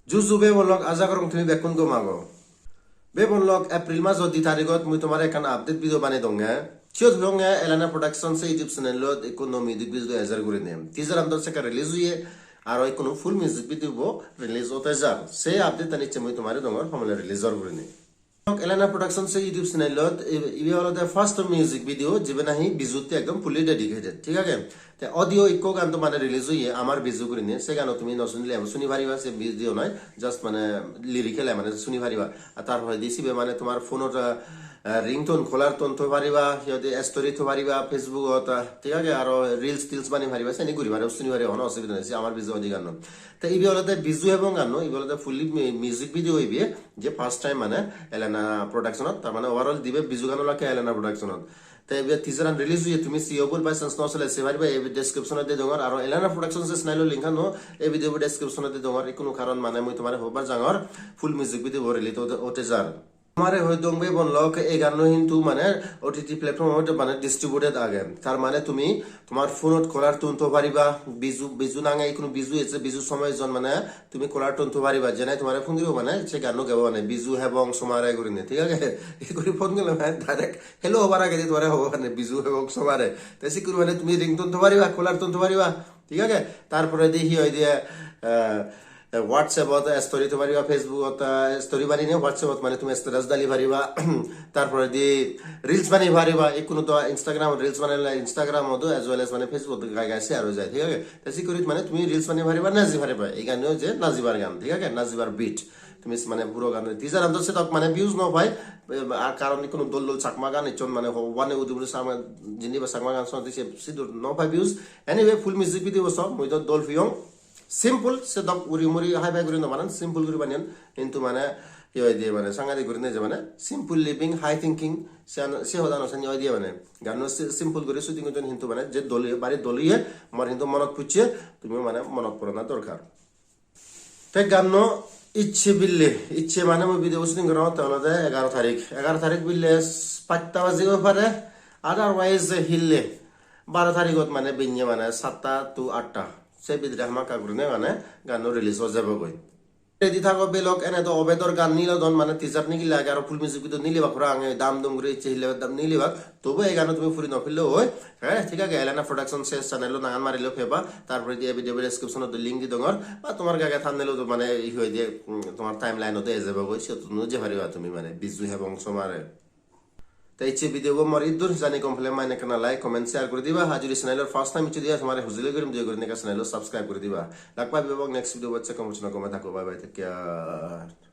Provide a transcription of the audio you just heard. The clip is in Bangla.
Juzu be bolok aja korong tumi bekun go mago. Be bolok April mas di tarigot mui tomare kan update video bane donga. Chiot donga Alayna production se YouTube channel lot ikono music video azar gure nem. Teaser andor se ka release huye aro ikono full music video bo release hote jar. Se update tani che mui tomare dongor hamle release jar gure ne. Alayna production se YouTube channel lot ibe holo the first music video jibe nahi Bizu te ekdom fully dedicated. ঠিক আছে তে অডিও ইকো গান তো মানে রিলিজ হইয়ে আমার বিজু করে নিয়ে সে গান তুমি নশুনলে শুনি পারিবা সে ভিডিও নয় জাস্ট মানে লিরিক্যাল মানে শুনি পারিবা আর তারপরে দিছিবে মানে তোমার ফোনত রিংটোন খোলার টোন তো পারিবা সিহঁতে স্টোরি তো পারিবা ফেসবুকত ঠিক আছে আর রিলস টিলস বানি পারিবা সেনি ঘুরি পারে শুনি পারে অন অসুবিধা নাই আমার বিজু অডি গান তো এই বলতে বিজু এবং গান এই বলতে ফুলি মিউজিক ভিডিও হইবে যে ফার্স্ট টাইম মানে এলানা প্রোডাকশনত তার মানে ওভারঅল দিবে বিজু গান লাগে এলানা প্রোডাকশনত তাই টিজার রিলিজ হইয়ে তুমি সিওবল বাই সেন্স নসলে সে পারিবা এই ডেসক্রিপশনে দে দঙর আর এলানা প্রোডাকশন সে স্নাইলো লিংক নো এই ভিডিও ডেসক্রিপশনে দে দঙর কোনো কারণ মানে মই তোমারে হবার জাঙর ফুল মিউজিক ভিডিও রিলিজ ওতে যার তোমারে হই দংবে বনলক এই গান কিন্তু মানে ওটিটি প্ল্যাটফর্ম ওতে মানে ডিস্ট্রিবিউটেড আগে তার মানে তুমি তোমার ফোনত কলার টনতো পারিবা বিজু নাঙাই কোনো বিজু এসে বিজু সময় জন মানে তুমি কলার টনতো পারিবা জেনে তোমার ফোন দিও মানে সে গানো গাবো মানে বিজু হেবং সমারে করে নে ঠিক আছে এই করে ফোন গেলে মানে ডাইরেক্ট হ্যালো হবার আগে তোমারে হবো মানে বিজু হেবং সমারে তাই সে করে মানে তুমি রিংটোন তো পারিবা কলার টনতো পারিবা ঠিক আছে তারপরে দেখি ওই দিয়ে হোয়াটসঅ্যাপত স্টোরি তো পারিবা ফেসবুকত স্টোরি বানি নে হোয়াটসঅ্যাপত মানে তুমি স্ট্যাটাস দালি পারিবা তারপরে দি রিলস বানি পারিবা এই কোনো তো ইনস্টাগ্রাম রিলস বানালে ইনস্টাগ্রামত এজ ওয়েল এজ মানে ফেসবুক গায় শেয়ার হয়ে যায় ঠিক আছে তাই করি মানে তুমি রিলস বানি পারিবা নাজি পারিবা এই গানেও যে নাজিবার গান ঠিক আছে নাজিবার বিট তুমি মানে পুরো গান টিজার আন্দর সে মানে ভিউজ ন পাই আর কারণ কোনো দল চাকমা গান ইচন মানে ওয়ানে উদুবুল সামা জিনিবা চাকমা গান সতে সে সিদুর ন পাই ভিউজ এনিওয়ে ফুল মিউজিক ভিডিও সব মই তো দল ফিয়ং সিম্পল সে দক উরি মুরি হাই বাই করে বানান সিম্পল করে বানিয়ান কিন্তু মানে কি হয় দিয়ে মানে সাংঘাতিক করে নেই যে মানে সিম্পল লিভিং হাই থিঙ্কিং সে হদানো সে নিয়ে দিয়ে মানে গান সিম্পল করে শুটিং জন কিন্তু মানে যে দলীয় বাড়ি দলীয় আমার কিন্তু মনত পুছিয়ে তুমি মানে মনত পড়ানো দরকার তাই গান ইচ্ছে বিললে ইচ্ছে মানে মই ভিডিও শুটিং করা তাহলে 11 তারিখ বিললে 5টা বাজিব পারে আদারওয়াইজ হিললে 12 তারিখত মানে বিnye মানে 7টা to 8টা সে বিদ্রে হামা কাগুরনে মানে গান রিলিজ হয়ে যাবে গই রেডি থাকো বেলক এনে তো অবেদর গান নিল দন মানে টিজার নিকি লাগে আর ফুল মিউজিক ভিডিও নিলে বাখরা আগে দাম দম করে ইচ্ছে হিলে দাম নিলে বাক তবে এই গান তুমি ফুরি নফিলে হয় হ্যাঁ ঠিক আছে এলানা প্রোডাকশন শেষ চ্যানেল নাগান মারিলো ফেবা তারপরে দিয়ে ভিডিও ডেসক্রিপশনত লিংক দি দঙর বা তোমার গাগে থামনেলো মানে ই হই দিয়ে তোমার টাইমলাইনতে এ যাবে গই সে তুমি যে পারিবা তুমি মানে বিজু হেবং সমারে তাই ইচ্ছে ভিডিও মর ইদুর জানি কমপ্লেন মাইনে কেনা লাইক কমেন্ট শেয়ার করে দিবা হাজুরি চ্যানেলের ফার্স্ট টাইম ইচ্ছে দিয়া তোমার হুজুলে গরম দিয়ে করে নেকা চ্যানেল সাবস্ক্রাইব করে দিবা লাগবা বিভাগ নেক্সট ভিডিও বাচ্চা কমচনা কমে থাকো বাই বাই টেক কেয়ার